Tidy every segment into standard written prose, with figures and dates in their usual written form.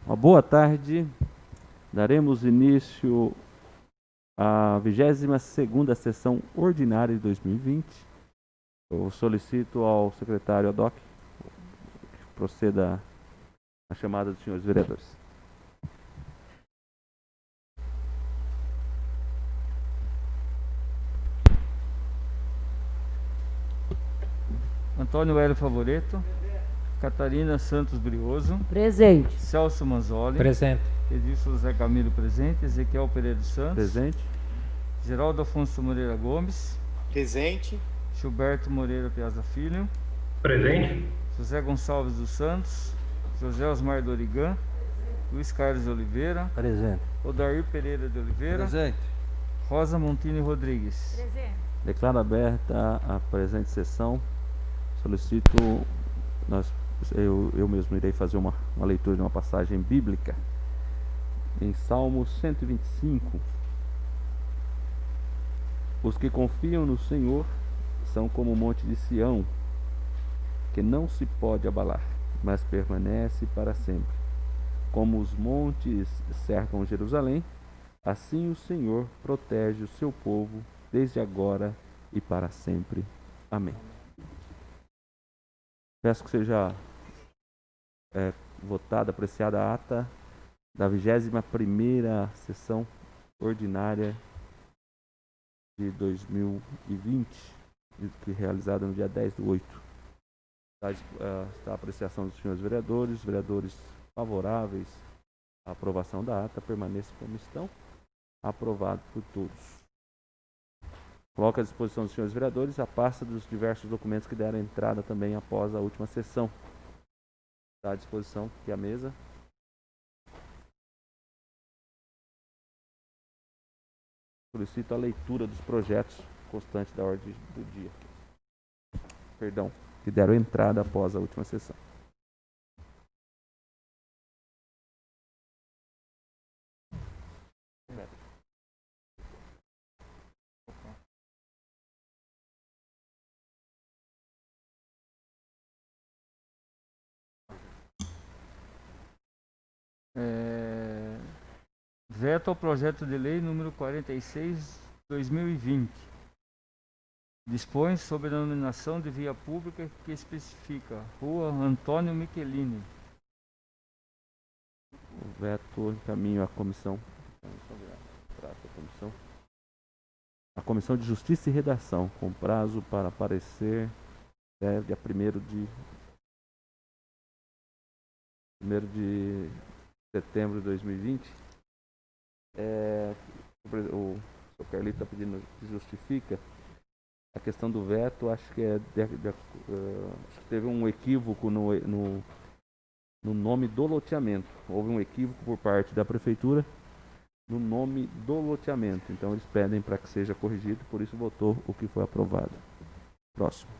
Uma boa tarde. Daremos início à 22ª sessão ordinária de 2020. Eu solicito ao secretário Adoc que proceda à chamada dos senhores vereadores. Antônio Hélio Favoreto. Catarina Santos Brioso. Presente. Celso Manzoli. Presente. Edilson José Camilo presente. Ezequiel Pereira dos Santos. Presente. Geraldo Afonso Moreira Gomes. Presente. Gilberto Moreira Piazza Filho. Presente. José Gonçalves dos Santos. José Osmar Dorigan. Luiz Carlos de Oliveira. Presente. Odair Pereira de Oliveira. Presente. Rosa Montini Rodrigues. Presente. Declaro aberta a presente sessão. Solicito, eu mesmo irei fazer uma leitura de uma passagem bíblica em Salmo 125. Os que confiam no Senhor são como o monte de Sião, que não se pode abalar, mas permanece para sempre. Como os montes cercam Jerusalém, assim o Senhor protege o seu povo desde agora e para sempre. Amém. Peço que seja votada, apreciada a ata da 21ª sessão ordinária de 2020, que realizada no dia 10/8. Está a apreciação dos senhores vereadores. Vereadores favoráveis à aprovação da ata, permaneçam como estão. Aprovado por todos. Coloco à disposição dos senhores vereadores a pasta dos diversos documentos que deram entrada também após a última sessão. Está à disposição aqui a mesa. Solicito a leitura dos projetos constantes da ordem do dia. Perdão, que deram entrada após a última sessão. Veto ao projeto de lei número 46/2020. Dispõe sobre a denominação de via pública que especifica Rua Antônio Michelini. O veto encaminho à comissão. A Comissão de Justiça e Redação, com prazo para aparecer dia 1º de setembro de 2020. O senhor Carlito está pedindo que justifica a questão do veto. Acho que teve um equívoco no nome do loteamento. Houve um equívoco por parte da prefeitura no nome do loteamento. Então eles pedem para que seja corrigido, por isso votou o que foi aprovado. Próximo.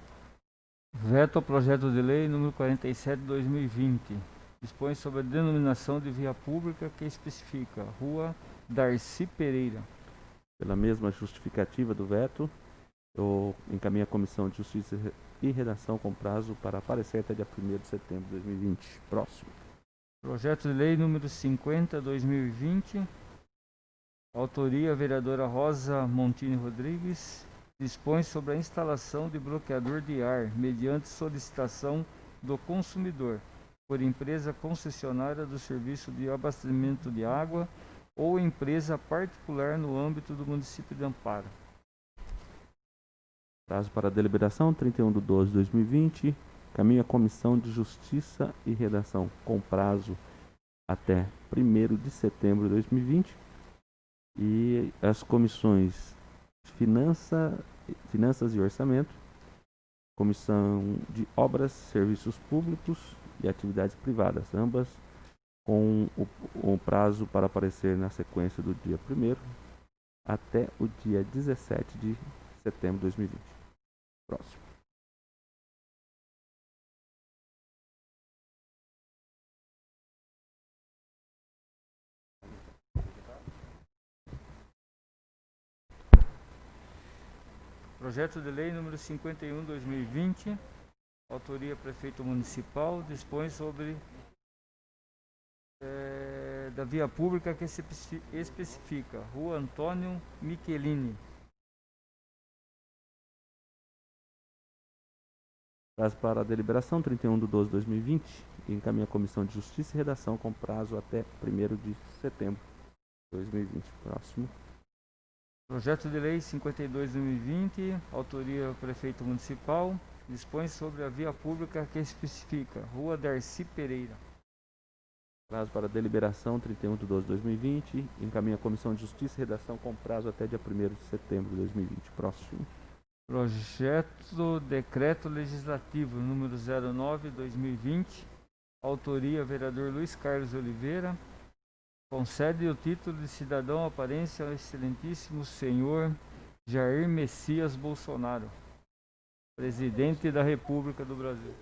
Veto ao projeto de lei número 47/2020. Dispõe sobre a denominação de via pública que especifica Rua Darcy Pereira. Pela mesma justificativa do veto, eu encaminho a Comissão de Justiça e Redação com prazo para aparecer até dia 1º de setembro de 2020. Próximo. Projeto de lei número 50/2020. Autoria vereadora Rosa Montini Rodrigues. Dispõe sobre a instalação de bloqueador de ar mediante solicitação do consumidor por empresa concessionária do serviço de abastecimento de água ou empresa particular no âmbito do município de Amparo. Prazo para deliberação 31/12/2020. Caminho à Comissão de Justiça e Redação com prazo até 1º de setembro de 2020. E as comissões Finanças e Orçamento, Comissão de Obras, Serviços Públicos e Atividades Privadas, ambas com o prazo para aparecer na sequência do dia 1º até o dia 17 de setembro de 2020. Próximo. Projeto de Lei número 51/2020, autoria Prefeito Municipal, dispõe sobre da via pública que se especifica Rua Antônio Michelini. Prazo para a deliberação 31/12/2020 e encaminha a Comissão de Justiça e Redação com prazo até 1º de setembro de 2020. Próximo. Projeto de Lei 52/2020, autoria Prefeito Municipal, dispõe sobre a via pública que especifica Rua Darcy Pereira. Prazo para deliberação 31/12/2020 e encaminha a Comissão de Justiça e Redação com prazo até dia 1º de setembro de 2020. Próximo. Projeto Decreto Legislativo número 09/2020, autoria vereador Luiz Carlos Oliveira, concede o título de cidadão aparência ao excelentíssimo senhor Jair Messias Bolsonaro, presidente da República do Brasil.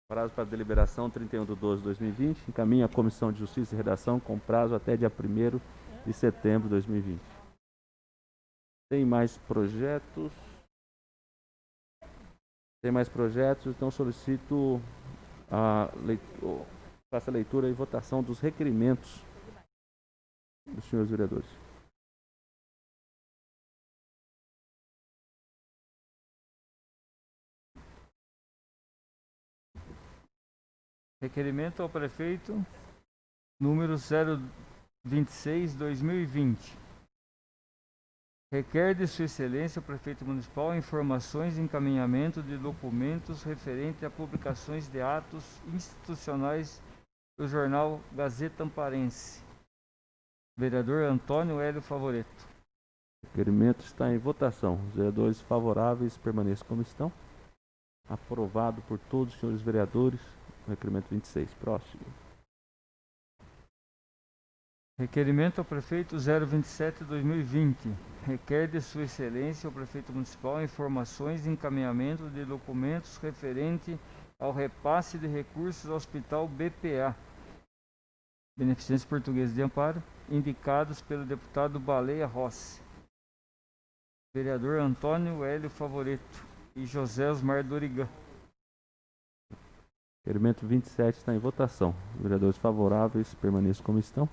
Prazo para deliberação 31/12/2020 encaminha a Comissão de Justiça e Redação com prazo até dia 1º de setembro de 2020. Tem mais projetos? Então solicito faça a leitura e votação dos requerimentos dos senhores vereadores. Requerimento ao prefeito número 026/2020. Requer de Sua Excelência o Prefeito Municipal informações e encaminhamento de documentos referente a publicações de atos institucionais do jornal Gazeta Amparense. Vereador Antônio Hélio Favoreto. O requerimento está em votação. Os vereadores favoráveis permaneçam como estão. Aprovado por todos os senhores vereadores. Requerimento 26. Próximo. Requerimento ao Prefeito 027/2020. Requer de Sua Excelência o Prefeito Municipal informações e encaminhamento de documentos referente ao repasse de recursos ao Hospital BPA, Beneficência Portuguesa de Amparo, indicados pelo deputado Baleia Rossi. Vereador Antônio Hélio Favoreto e José Osmar Dorigan. Requerimento 27 está em votação. Os vereadores favoráveis permaneçam como estão.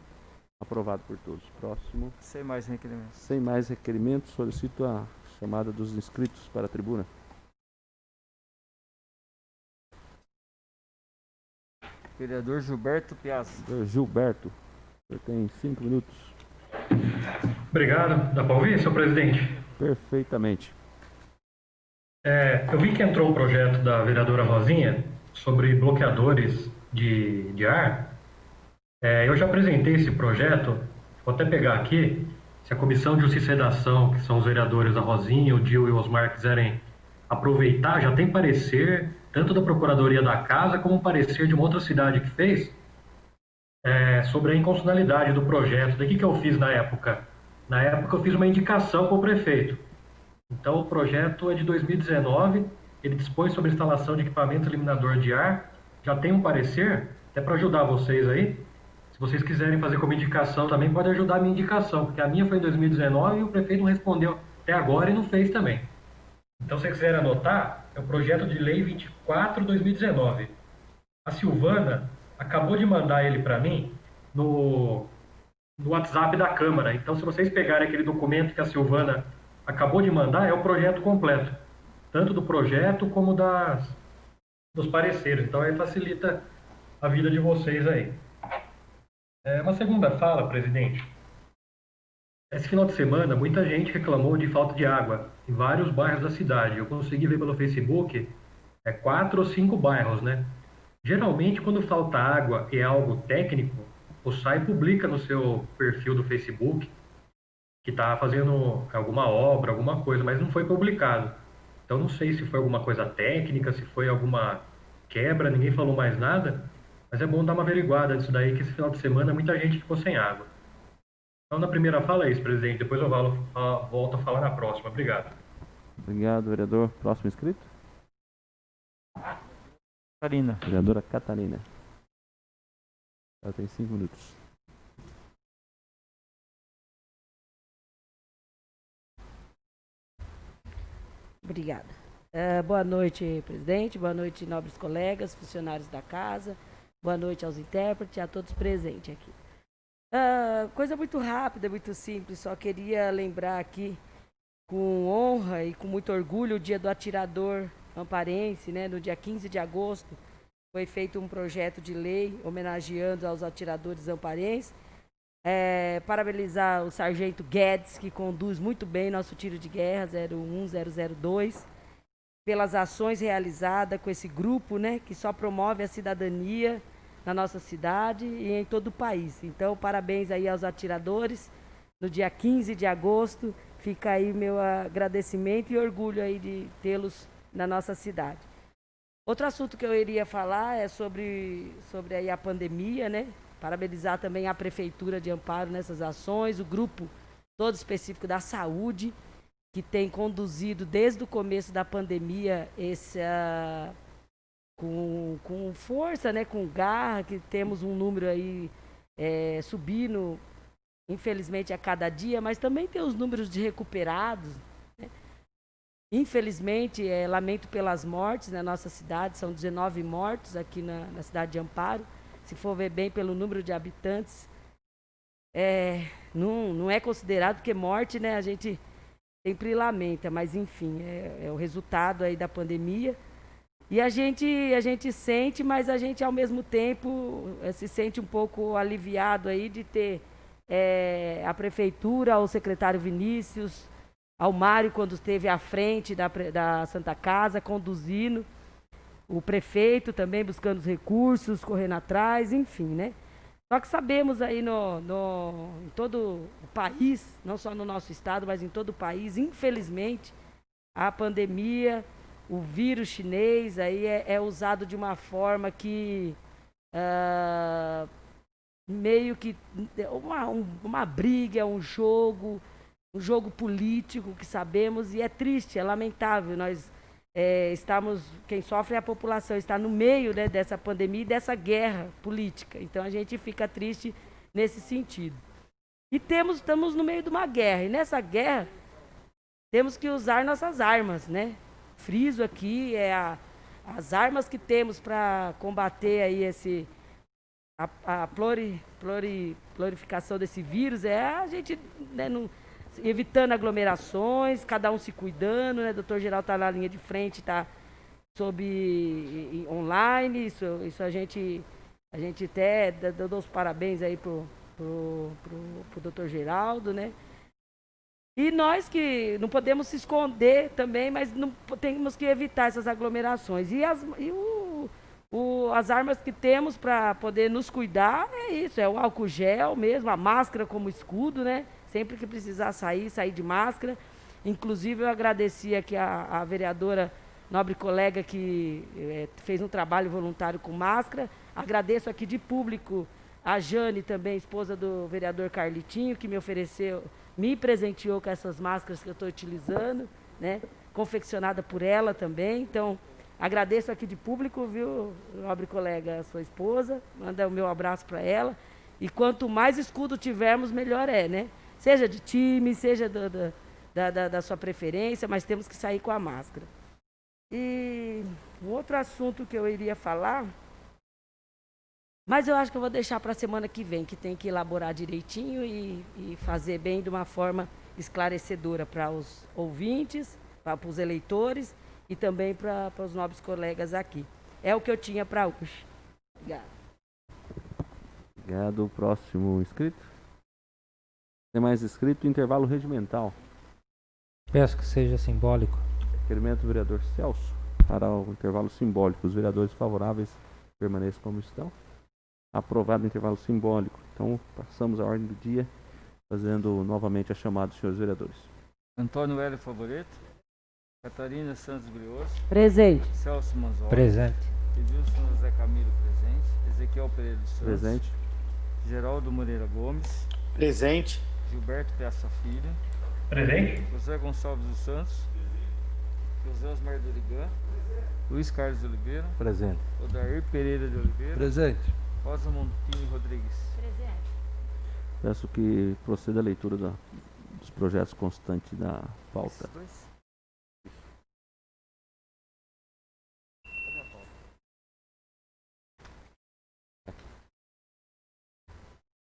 Aprovado por todos. Próximo. Sem mais requerimentos. Sem mais requerimentos, solicito a chamada dos inscritos para a tribuna. Vereador Gilberto Piazza. Vereador Gilberto, você tem 5 minutos. Obrigado. Dá para ouvir, senhor presidente? Perfeitamente. Eu vi que entrou um projeto da vereadora Rosinha sobre bloqueadores de ar. Eu já apresentei esse projeto, vou até pegar aqui, se a Comissão de Justiça e Redação, que são os vereadores a Rosinha, o Dil e o Osmar, quiserem aproveitar, já tem parecer, tanto da Procuradoria da Casa, como um parecer de uma outra cidade que fez, sobre a inconstitucionalidade do projeto. Daí o que eu fiz na época? Na época eu fiz uma indicação para o prefeito. Então o projeto é de 2019, ele dispõe sobre a instalação de equipamento eliminador de ar, já tem um parecer, até para ajudar vocês aí. Se vocês quiserem fazer como indicação também, pode ajudar a minha indicação, porque a minha foi em 2019 e o prefeito não respondeu até agora e não fez também. Então, se vocês quiserem anotar, é o projeto de lei 24/2019. A Silvana acabou de mandar ele para mim no WhatsApp da Câmara. Então, se vocês pegarem aquele documento que a Silvana acabou de mandar, é o projeto completo. Tanto do projeto como dos pareceres. Então, aí facilita a vida de vocês aí. Uma segunda fala, presidente. Esse final de semana, muita gente reclamou de falta de água em vários bairros da cidade. Eu consegui ver pelo Facebook, 4 ou 5 bairros, né? Geralmente, quando falta água e é algo técnico, o SAI publica no seu perfil do Facebook que está fazendo alguma obra, alguma coisa, mas não foi publicado. Então, não sei se foi alguma coisa técnica, se foi alguma quebra, ninguém falou mais nada, mas é bom dar uma averiguada disso daí, que esse final de semana muita gente ficou sem água. Então, na primeira fala é isso, presidente. Depois eu volto a falar na próxima. Obrigado. Obrigado, vereador. Próximo inscrito? Catarina. Vereadora Catarina. Ela tem 5 minutos. Obrigada. Boa noite, presidente. Boa noite, nobres colegas, funcionários da casa. Boa noite aos intérpretes e a todos presentes aqui. Coisa muito rápida, muito simples. Só queria lembrar aqui, com honra e com muito orgulho, o dia do atirador amparense, né? No dia 15 de agosto, foi feito um projeto de lei homenageando aos atiradores amparenses. Parabenizar o sargento Guedes, que conduz muito bem nosso tiro de guerra 01002, pelas ações realizadas com esse grupo, né, que só promove a cidadania na nossa cidade e em todo o país. Então, parabéns aí aos atiradores. No dia 15 de agosto, fica aí meu agradecimento e orgulho aí de tê-los na nossa cidade. Outro assunto que eu iria falar é sobre aí a pandemia, né? Parabenizar também a Prefeitura de Amparo nessas ações, o grupo todo específico da saúde, que tem conduzido desde o começo da pandemia com força, né, com garra, que temos um número aí subindo, infelizmente, a cada dia, mas também tem os números de recuperados, né? Infelizmente, lamento pelas mortes na nossa cidade, são 19 mortos aqui na cidade de Amparo. Se for ver bem pelo número de habitantes, não é considerado, porque morte, né, a gente sempre lamenta, mas enfim, é o resultado aí da pandemia. E a gente sente, mas a gente ao mesmo tempo se sente um pouco aliviado aí de ter a prefeitura, o secretário Vinícius, ao Mário quando esteve à frente da Santa Casa, conduzindo, o prefeito também buscando os recursos, correndo atrás, enfim, né? Só que sabemos aí em todo o país, não só no nosso estado, mas em todo o país, infelizmente, a pandemia, o vírus chinês aí é usado de uma forma que meio que uma briga, um jogo político que sabemos, e é triste, é lamentável. Nós quem sofre é a população, está no meio, né, dessa pandemia e dessa guerra política. Então a gente fica triste nesse sentido. E estamos no meio de uma guerra, e nessa guerra temos que usar nossas armas, né? Friso aqui, as armas que temos para combater aí a prolificação desse vírus, a gente, né, evitando aglomerações, cada um se cuidando, né? O doutor Geraldo está na linha de frente, está online, isso a gente até dá os parabéns aí pro doutor Geraldo, né? E nós que não podemos se esconder também, mas não temos que evitar essas aglomerações. E as armas que temos para poder nos cuidar é isso, é o álcool gel mesmo, a máscara como escudo, né? Sempre que precisar sair de máscara. Inclusive, eu agradeci aqui a vereadora, nobre colega, que fez um trabalho voluntário com máscara. Agradeço aqui de público a Jane, também esposa do vereador Carlitinho, que me presenteou com essas máscaras que eu estou utilizando, né? Confeccionada por ela também. Então, agradeço aqui de público, viu, nobre colega, a sua esposa. Manda o meu abraço para ela. E quanto mais escudo tivermos, melhor né? Seja de time, seja da sua preferência, mas temos que sair com a máscara. E um outro assunto que eu iria falar, mas eu acho que eu vou deixar para a semana que vem, que tem que elaborar direitinho e fazer bem de uma forma esclarecedora para os ouvintes, para os eleitores e também para os nobres colegas aqui. É o que eu tinha para hoje. Obrigada. Obrigado. Próximo inscrito. Tem mais inscrito? Intervalo regimental. Peço que seja simbólico. Requerimento do vereador Celso para o intervalo simbólico. Os vereadores favoráveis permaneçam como estão. Aprovado o intervalo simbólico. Então, passamos a ordem do dia, fazendo novamente a chamada dos senhores vereadores. Antônio Hélio Favoreto. Catarina Santos Brioso. Presente. Celso Manzola. Presente. Edilson José Camilo, presente. Ezequiel Pereira dos Santos. Presente. Geraldo Moreira Gomes. Presente. Gilberto Peça Filho. Presente. José Gonçalves dos Santos. José Osmar Dorigan. Luiz Carlos de Oliveira. Presente. Odair Pereira de Oliveira. Presente. Rosa Montini Rodrigues. Presente. Peço que proceda a leitura dos projetos constantes da pauta. Esses dois?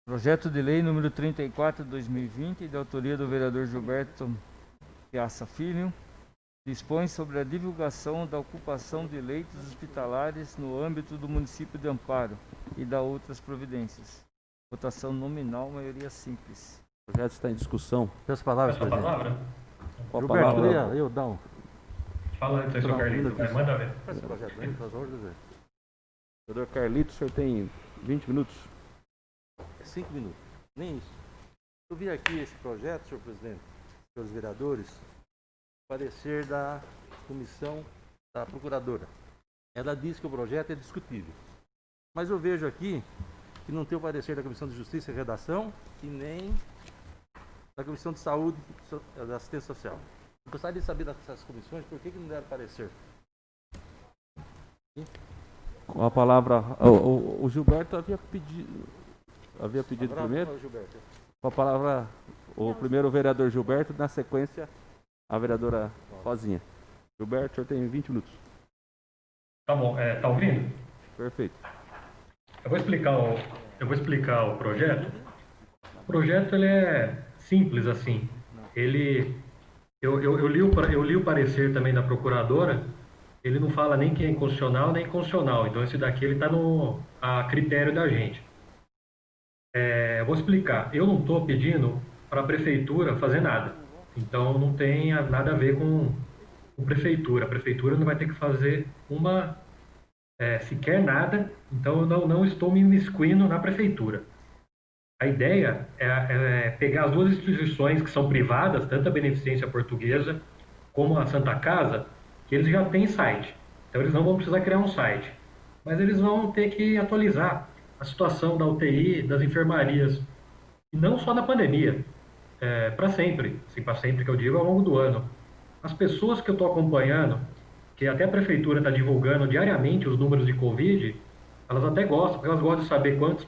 Projeto de lei número 34 de 2020, de autoria do vereador Gilberto Piazza Filho, dispõe sobre a divulgação da ocupação de leitos hospitalares no âmbito do município de Amparo e da outras providências. Votação nominal, maioria simples. O projeto está em discussão. Peço palavras, Essa presidente. palavra? Com a Gilberto, palavra, eu dar um. Fala antes, senhor Carlito. Manda ver. Esse projeto aí, por favor, José. vereador Carlito, o senhor tem 20 minutos. 5 minutos. Nem isso. Eu vi aqui esse projeto, senhor presidente, senhores vereadores, parecer da comissão da procuradora. Ela diz que o projeto é discutível. Mas eu vejo aqui que não tem o parecer da Comissão de Justiça e Redação e nem da Comissão de Saúde e da Assistência Social. Eu gostaria de saber dessas comissões por que não deram parecer. Com a palavra, o Gilberto havia pedido primeiro. Gilberto. Com a palavra, o primeiro vereador Gilberto, na sequência, a vereadora Rosinha. Gilberto, o senhor tem 20 minutos. Tá bom, tá ouvindo? Perfeito. Eu vou explicar o projeto. O projeto ele é simples assim. Eu li o parecer também da procuradora. Ele não fala nem que é inconstitucional nem inconstitucional. Então esse daqui ele está a critério da gente. Eu vou explicar. Eu não estou pedindo para a prefeitura fazer nada. Então não tem nada a ver com prefeitura. A prefeitura não vai ter que fazer sequer nada. Então eu não estou me imiscuindo na prefeitura. A ideia é pegar as duas instituições que são privadas, tanto a Beneficência Portuguesa como a Santa Casa, que eles já têm site. Então eles não vão precisar criar um site. Mas eles vão ter que atualizar a situação da UTI, das enfermarias. E não só na pandemia. Para sempre. Assim, para sempre que eu digo ao longo do ano. As pessoas que eu estou acompanhando, que até a prefeitura está divulgando diariamente os números de Covid, elas até gostam, porque elas gostam de saber quantos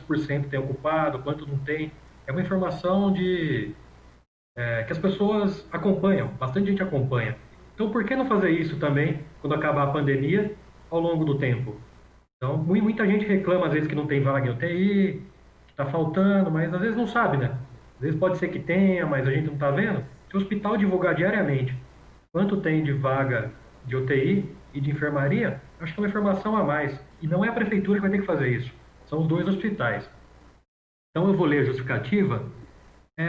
por cento tem ocupado, quanto não tem. É uma informação que as pessoas acompanham, bastante gente acompanha. Então, por que não fazer isso também quando acabar a pandemia, ao longo do tempo? Então, muita gente reclama às vezes que não tem vaga em UTI, que está faltando, mas às vezes não sabe, né? Às vezes pode ser que tenha, mas a gente não está vendo. Se o hospital divulgar diariamente quanto tem de vaga de UTI e de enfermaria, acho que é uma informação a mais. E não é a prefeitura que vai ter que fazer isso. São os dois hospitais. Então eu vou ler a justificativa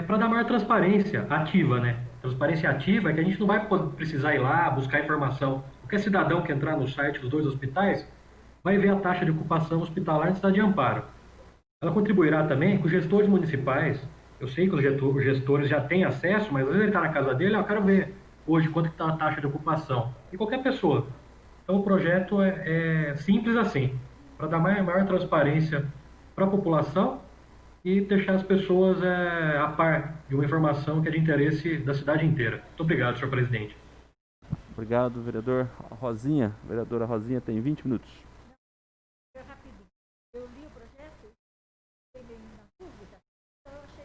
para dar maior transparência ativa, né? Transparência ativa é que a gente não vai precisar ir lá buscar informação. Qualquer cidadão que entrar no site dos dois hospitais vai ver a taxa de ocupação hospitalar na cidade de Amparo. Ela contribuirá também com os gestores municipais. Eu sei que os gestores já têm acesso, mas às vezes ele está na casa dele, eu quero ver hoje quanto está a taxa de ocupação. E qualquer pessoa. Então o projeto é simples assim, para dar maior transparência para a população e deixar as pessoas a par de uma informação que é de interesse da cidade inteira. Muito obrigado, senhor presidente. Obrigado, vereador Rosinha. Vereadora Rosinha tem 20 minutos. Rapidinho. Eu li o projeto, peguei na dúvida, então eu achei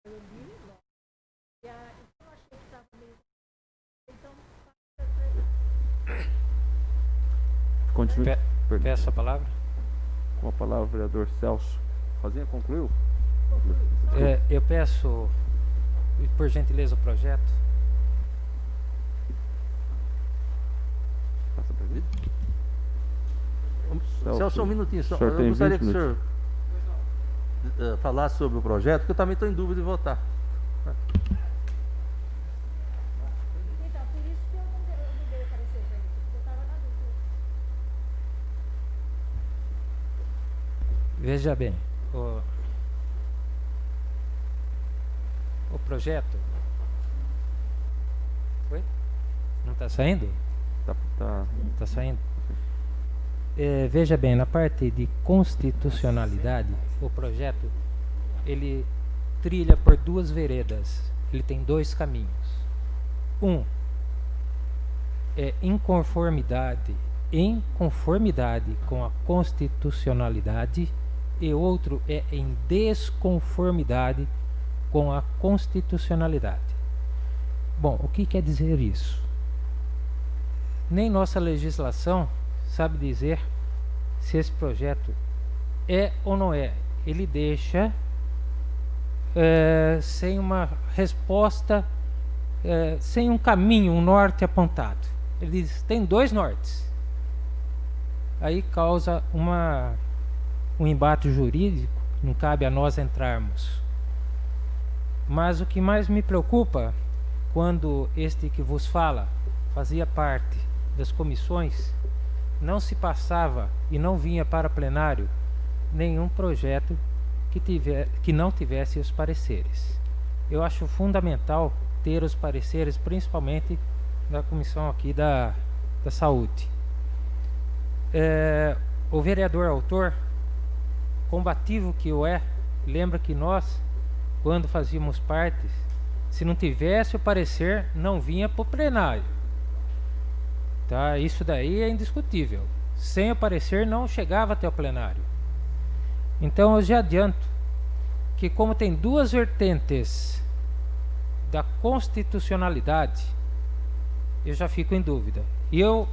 eu li, e então eu achei que estava meio. Então, Continue. Peço a palavra. Com a palavra, o vereador Celso. Rosinha, concluiu? Eu peço, por gentileza, o projeto. Passa para mim. Celso, um minutinho só. O senhor Eu tem gostaria 20 que o senhor falasse sobre o projeto, porque eu também estou em dúvida de votar. então, por isso que eu não dei o parecer para ele, porque eu estava na dúvida. Veja bem, o projeto. Oi? Não está saindo? Tá. Está saindo? Veja bem, na parte de constitucionalidade, o projeto ele trilha por duas veredas. Ele tem dois caminhos. Um é em conformidade com a constitucionalidade e outro é em desconformidade com a constitucionalidade. Bom, o que quer dizer isso? nem nossa legislação sabe dizer se esse projeto é ou não é. Ele deixa sem uma resposta, sem um caminho, um norte apontado. Ele diz, tem 2 nortes. Aí causa um embate jurídico, não cabe a nós entrarmos. Mas o que mais me preocupa, quando este que vos fala fazia parte das comissões, não se passava e não vinha para plenário nenhum projeto que não tivesse os pareceres. Eu acho fundamental ter os pareceres, principalmente da comissão aqui da saúde. O vereador autor, combativo que lembra que nós, quando fazíamos parte, se não tivesse o parecer, não vinha para o plenário. Tá? Isso daí é indiscutível. Sem o parecer, não chegava até o plenário. Então eu já adianto que, como tem 2 vertentes da constitucionalidade, eu já fico em dúvida. E eu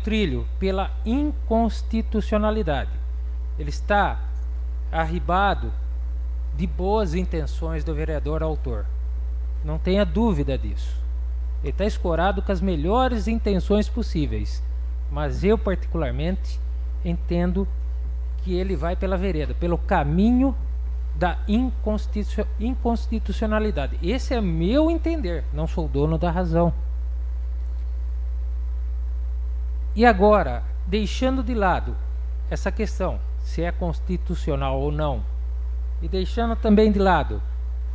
trilho pela inconstitucionalidade. Ele está arribado de boas intenções do vereador autor. Não tenha dúvida disso. Ele está escorado com as melhores intenções possíveis. Mas eu, particularmente, entendo que ele vai pela vereda, pelo caminho da inconstitucionalidade. Esse é meu entender, não sou dono da razão. E agora, deixando de lado essa questão, se é constitucional ou não, e deixando também de lado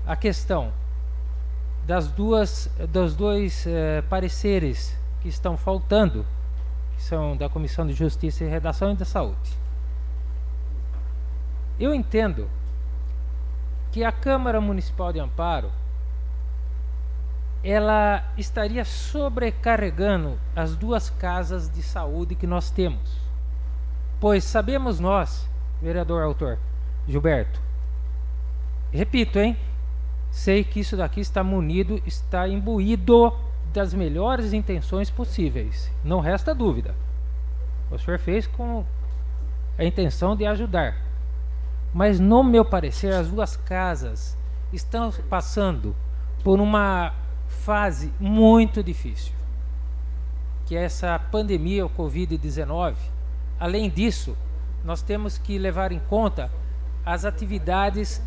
a questão dos 2 pareceres que estão faltando, que são da Comissão de Justiça e Redação e da Saúde. Eu entendo que a Câmara Municipal de Amparo ela estaria sobrecarregando as 2 casas de saúde que nós temos. Pois sabemos nós, vereador autor Gilberto, repito, sei que isso daqui está imbuído das melhores intenções possíveis. Não resta dúvida. O senhor fez com a intenção de ajudar. Mas, no meu parecer, as 2 casas estão passando por uma fase muito difícil, que é essa pandemia, o Covid-19. Além disso, nós temos que levar em conta as atividades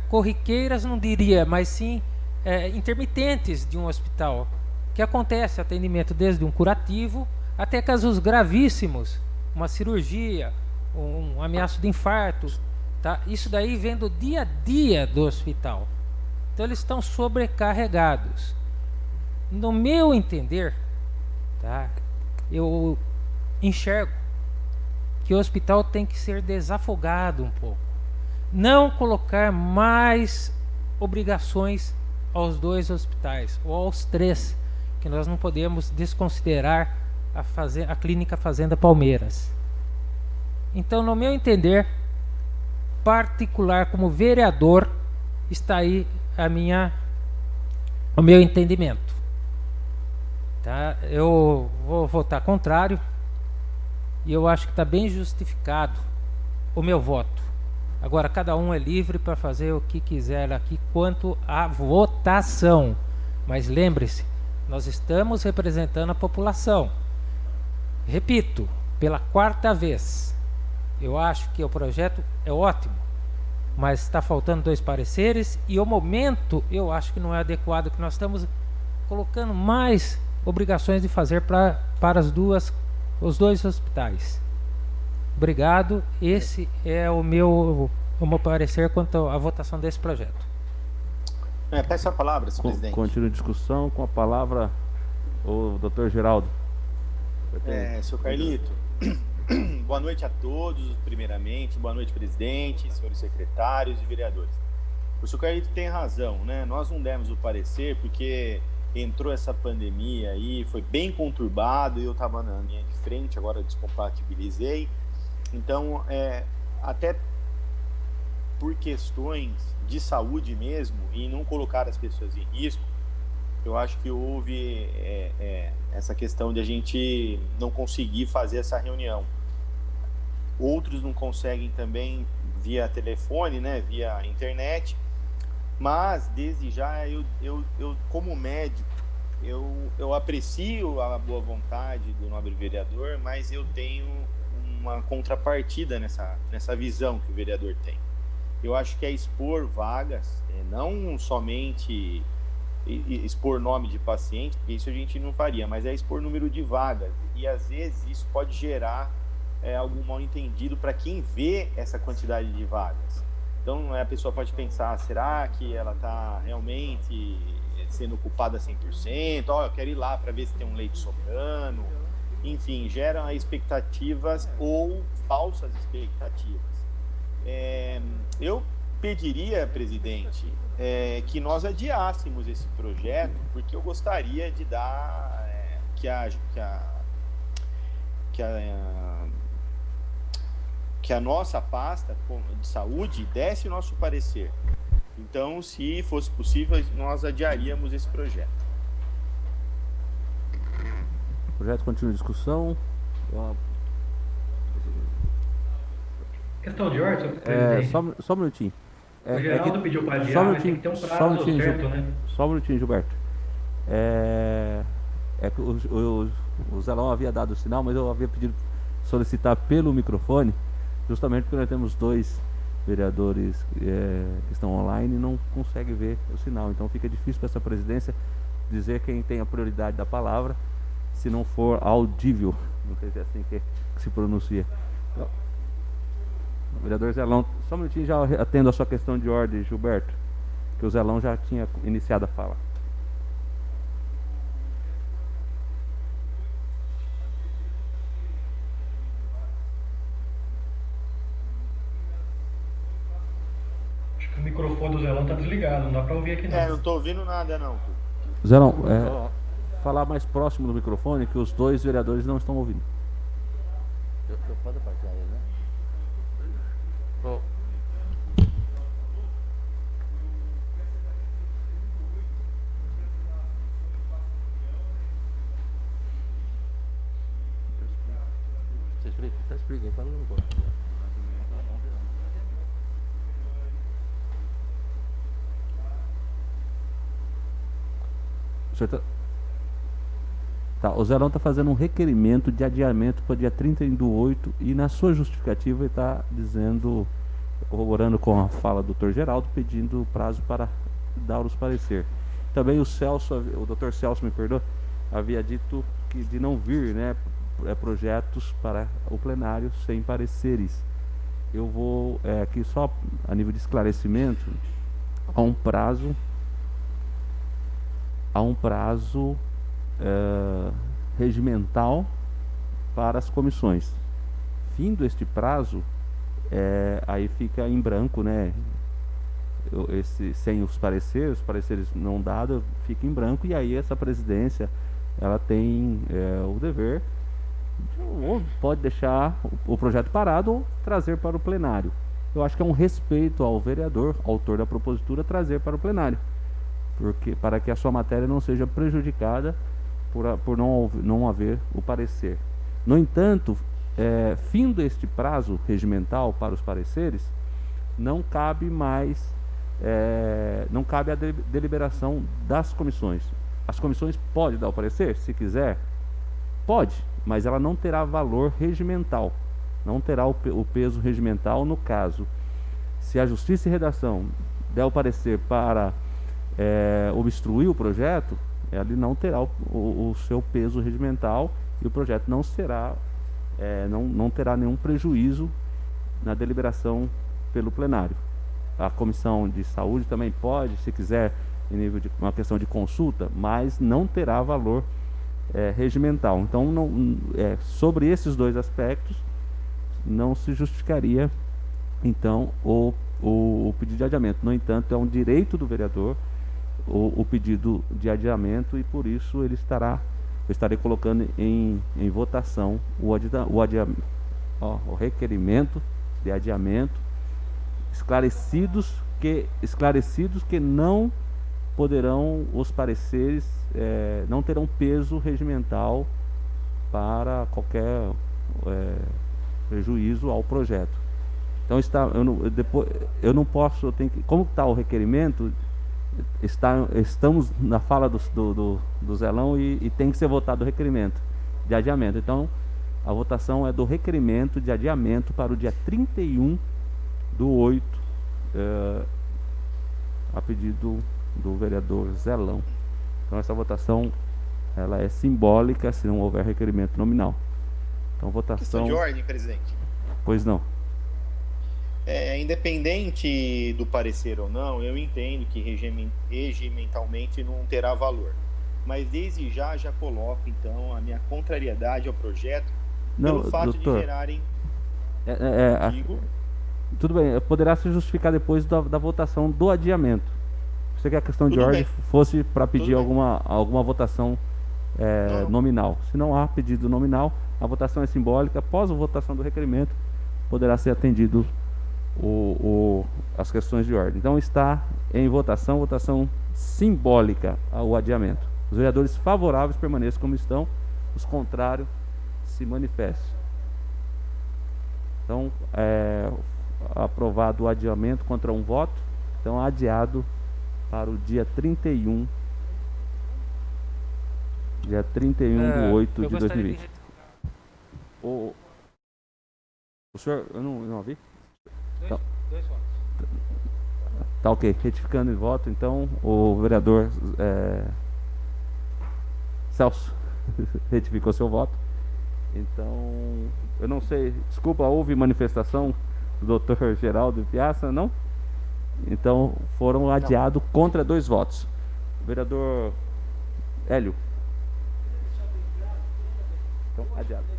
corriqueiras, não diria, mas sim intermitentes de um hospital, que acontece atendimento desde um curativo até casos gravíssimos, uma cirurgia, um ameaço de infarto, tá? Isso daí vem do dia a dia do hospital. Então eles estão sobrecarregados. No meu entender, tá? Eu enxergo que o hospital tem que ser desafogado um pouco. Não colocar mais obrigações aos 2 hospitais, ou aos 3, que nós não podemos desconsiderar a Clínica Fazenda Palmeiras. Então, no meu entender particular, como vereador, está aí o meu entendimento. Tá? Eu vou votar contrário e eu acho que está bem justificado o meu voto. Agora, cada um é livre para fazer o que quiser aqui quanto à votação. Mas lembre-se, nós estamos representando a população. Repito, pela 4ª vez, eu acho que o projeto é ótimo, mas está faltando 2 pareceres e o momento eu acho que não é adequado, que nós estamos colocando mais obrigações de fazer para os 2 hospitais. Obrigado. Esse é o meu parecer quanto à votação desse projeto. Peço a palavra, senhor presidente. Continua a discussão com a palavra o Dr. Geraldo. Senhor Carlito, boa noite a todos, primeiramente. Boa noite, presidente, senhores secretários e vereadores. O senhor Carlito tem razão, né? Nós não demos o parecer porque entrou essa pandemia aí, foi bem conturbado, eu estava na linha de frente, agora descompatibilizei. Então, até por questões de saúde mesmo, e não colocar as pessoas em risco, Eu acho que houve essa questão de a gente não conseguir fazer essa reunião. Outros não conseguem também via telefone, né, via internet, mas desde já eu como médico, eu aprecio a boa vontade do nobre vereador, mas eu tenho uma contrapartida nessa visão que o vereador tem. Eu acho que é expor vagas, não somente expor nome de paciente, porque isso a gente não faria, mas é expor número de vagas, e às vezes isso pode gerar algum mal entendido para quem vê essa quantidade de vagas. Então a pessoa pode pensar, será que ela está realmente sendo ocupada 100%? Eu quero ir lá para ver se tem um leito sobrando. Enfim, geram expectativas ou falsas expectativas. Eu pediria, presidente, que nós adiássemos esse projeto, porque eu gostaria de dar que a nossa pasta de saúde desse o nosso parecer. Então, se fosse possível, nós adiaríamos esse projeto. O projeto continua em discussão. Questão de ordem, presidente. Só um minutinho. O Geraldo pediu para adiar, mas tem que ter um prazo certo, né? Só um minutinho, Gilberto. Que o Zelão havia dado o sinal, mas eu havia pedido solicitar pelo microfone, justamente porque nós temos 2 vereadores que estão online e não conseguem ver o sinal. Então fica difícil para essa presidência dizer quem tem a prioridade da palavra, se não for audível. Não sei se é assim que se pronuncia. Então, o vereador Zelão, só um minutinho, já atendo a sua questão de ordem, Gilberto, que o Zelão já tinha iniciado a fala. Acho que o microfone do Zelão está desligado, não dá para ouvir aqui não. Não estou ouvindo nada não. Zelão, falar mais próximo do microfone, que os 2 vereadores não estão ouvindo. Eu posso partilhar ele, né? Você explica? Tá explicando, fala um pouco. O Zelão está fazendo um requerimento de adiamento para o dia 31/8 e na sua justificativa ele está dizendo, corroborando com a fala do Dr. Geraldo, pedindo prazo para dar os parecer. Também o Dr. Celso, me perdoa, havia dito que de não vir, né, projetos para o plenário sem pareceres. Eu vou aqui só a nível de esclarecimento, há um prazo regimental para as comissões. Findo este prazo, aí fica em branco, né? Sem os pareceres não dados, fica em branco, e aí essa presidência ela tem o dever ou pode deixar o projeto parado ou trazer para o plenário. Eu acho que é um respeito ao vereador, autor da propositura, trazer para o plenário, porque para que a sua matéria não seja prejudicada por não haver o parecer. No entanto, findo este prazo regimental para os pareceres, não cabe mais, não cabe a deliberação das comissões. As comissões podem dar o parecer, se quiser, pode, mas ela não terá valor regimental, não terá o peso regimental no caso. Se a Justiça e Redação der o parecer para obstruir o projeto, ele não terá o seu peso regimental e o projeto não será, não terá nenhum prejuízo na deliberação pelo plenário. A Comissão de Saúde também pode, se quiser, em nível de uma questão de consulta, mas não terá valor regimental. Então, sobre esses 2 aspectos, não se justificaria, então, o pedido de adiamento. No entanto, é um direito do vereador o pedido de adiamento, e por isso eu estarei colocando em votação o requerimento de adiamento, esclarecidos que não os pareceres não terão peso regimental para qualquer prejuízo ao projeto. Então eu não posso, como está o requerimento, estamos na fala do Zelão e tem que ser votado o requerimento de adiamento. Então a votação é do requerimento de adiamento para o dia 31/8, a pedido do vereador Zelão. Então essa votação ela é simbólica se não houver requerimento nominal. Então votação. Questão de ordem, presidente. Pois não. Independente do parecer ou não, eu entendo que regimentalmente não terá valor. Mas desde já coloco então a minha contrariedade ao projeto pelo fato doutor, de gerarem. Tudo bem, poderá se justificar depois da votação do adiamento. Você que a questão de ordem fosse para pedir alguma votação nominal. Se não há pedido nominal, a votação é simbólica. Após a votação do requerimento, poderá ser atendido as questões de ordem. Então está em votação simbólica ao adiamento. Os vereadores favoráveis permaneçam como estão, os contrários se manifestem. Então, aprovado o adiamento contra um voto, então adiado para o dia 31 de 8 de 2020. O senhor, eu não ouvi? Dois votos. Tá ok, retificando o voto, então o vereador Celso retificou seu voto. Então, eu não sei, desculpa, houve manifestação do Dr. Geraldo Piazza, não? Então, foram adiados contra 2 votos. Vereador Hélio. Então, adiado.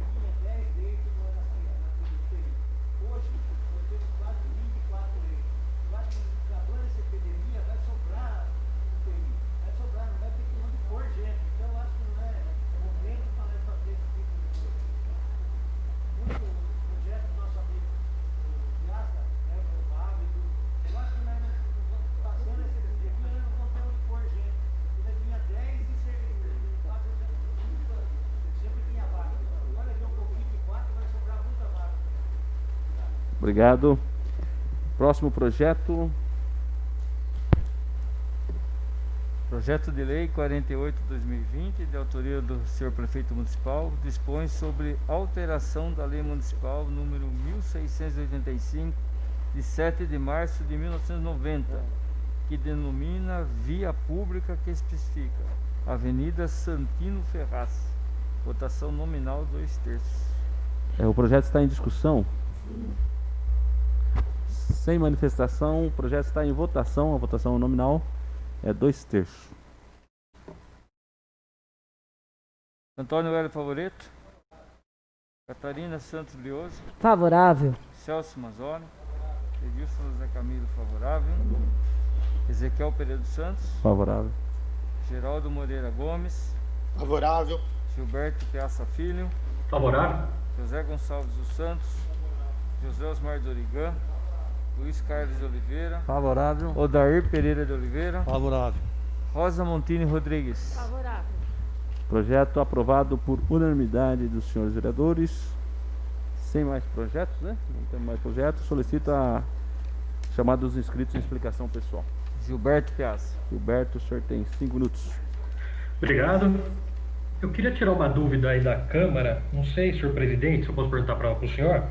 Obrigado. Próximo projeto. Projeto de Lei 48/2020, de autoria do senhor Prefeito Municipal, dispõe sobre alteração da Lei Municipal número 1685, de 7 de março de 1990, que denomina via pública que especifica Avenida Santino Ferraz. Votação nominal 2/3. O projeto está em discussão. Sem manifestação, o projeto está em votação. A votação nominal é 2/3. Antônio Hélio Favoreto. Catarina Santos Lioso. Favorável. Celso Mazzoni. Edilson José Camilo, favorável. Ezequiel Pereira dos Santos. Favorável. Geraldo Moreira Gomes. Favorável. Gilberto Piazza Filho. Favorável? José Gonçalves dos Santos. José Osmar Dorigan. Luiz Carlos de Oliveira. Favorável. Odair Pereira de Oliveira. Favorável. Rosa Montini Rodrigues. Favorável. Projeto aprovado por unanimidade dos senhores vereadores. Sem mais projetos, né? Não tem mais projetos. Solicito a chamada dos inscritos em explicação pessoal. Gilberto Piazza. Gilberto, o senhor tem 5 minutos. Obrigado. Eu queria tirar uma dúvida aí da Câmara. Não sei, senhor presidente, se eu posso perguntar para o senhor.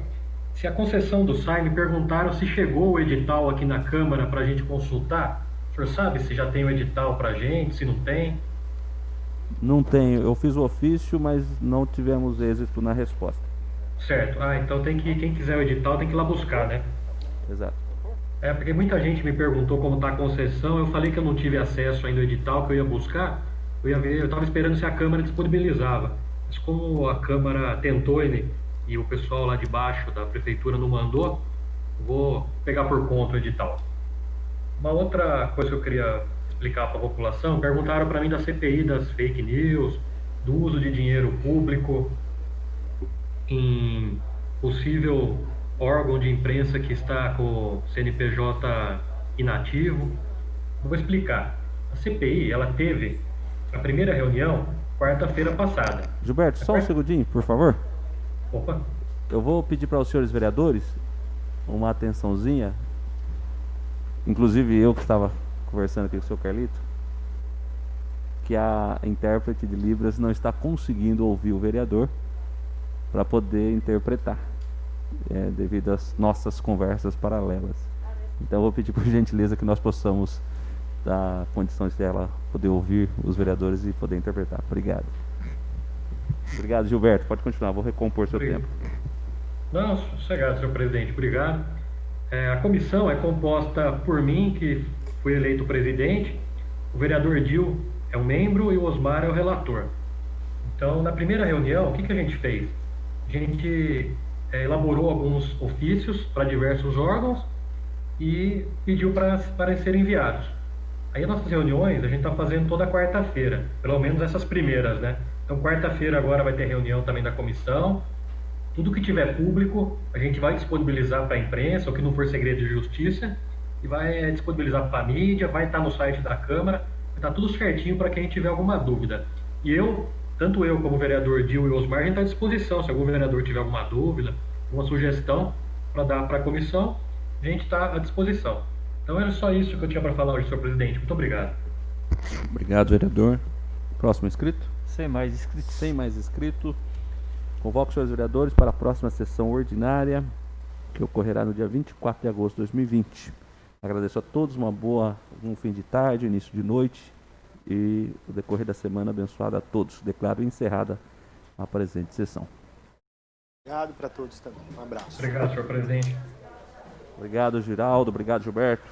Se a concessão do SAI, me perguntaram se chegou o edital aqui na Câmara para a gente consultar. O senhor sabe se já tem o edital para a gente, se não tem? Não tenho. Eu fiz o ofício, mas não tivemos êxito na resposta. Certo. Então quem quiser o edital tem que ir lá buscar, né? Exato. Porque muita gente me perguntou como está a concessão. Eu falei que eu não tive acesso ainda ao edital, que eu ia buscar. Eu ia ver, eu estava esperando se a Câmara disponibilizava. Mas como a Câmara tentou e o pessoal lá de baixo da Prefeitura não mandou, vou pegar por conta o edital. Uma outra coisa que eu queria explicar para a população, perguntaram para mim da CPI das fake news, do uso de dinheiro público em possível órgão de imprensa que está com o CNPJ inativo. Eu vou explicar. A CPI, ela teve a primeira reunião quarta-feira passada. Gilberto, só um segundinho, por favor. Opa, Eu vou pedir para os senhores vereadores uma atençãozinha. Inclusive eu que estava conversando aqui com o senhor Carlito, que a intérprete de Libras não está conseguindo ouvir o vereador para poder interpretar, devido às nossas conversas paralelas. Então eu vou pedir por gentileza que nós possamos dar condições dela poder ouvir os vereadores e poder interpretar. Obrigado. Obrigado, Gilberto. Pode continuar, vou recompor seu tempo. Não, sossegado, senhor presidente, obrigado. A comissão é composta por mim, que fui eleito presidente, o vereador Dil é um membro e o Osmar é o relator. Então, na primeira reunião, o que a gente fez? A gente elaborou alguns ofícios para diversos órgãos e pediu para serem enviados. Aí, as nossas reuniões, a gente está fazendo toda quarta-feira, pelo menos essas primeiras, né? Então, quarta-feira agora vai ter reunião também da comissão. Tudo que tiver público, a gente vai disponibilizar para a imprensa, o que não for segredo de justiça, e vai disponibilizar para a mídia, vai estar no site da Câmara, vai estar tudo certinho para quem tiver alguma dúvida. E tanto eu como o vereador Dil e Osmar, a gente está à disposição. Se algum vereador tiver alguma dúvida, alguma sugestão para dar para a comissão, a gente está à disposição. Então era só isso que eu tinha para falar hoje, senhor presidente. Muito obrigado. Obrigado, vereador. Próximo inscrito? Sem mais inscritos. Sem mais inscrito. Convoco os senhores vereadores para a próxima sessão ordinária, que ocorrerá no dia 24 de agosto de 2020. Agradeço a todos um fim de tarde, início de noite e o decorrer da semana abençoado a todos. Declaro encerrada a presente sessão. Obrigado para todos também. Um abraço. Obrigado, senhor presidente. Obrigado, Giraldo. Obrigado, Gilberto.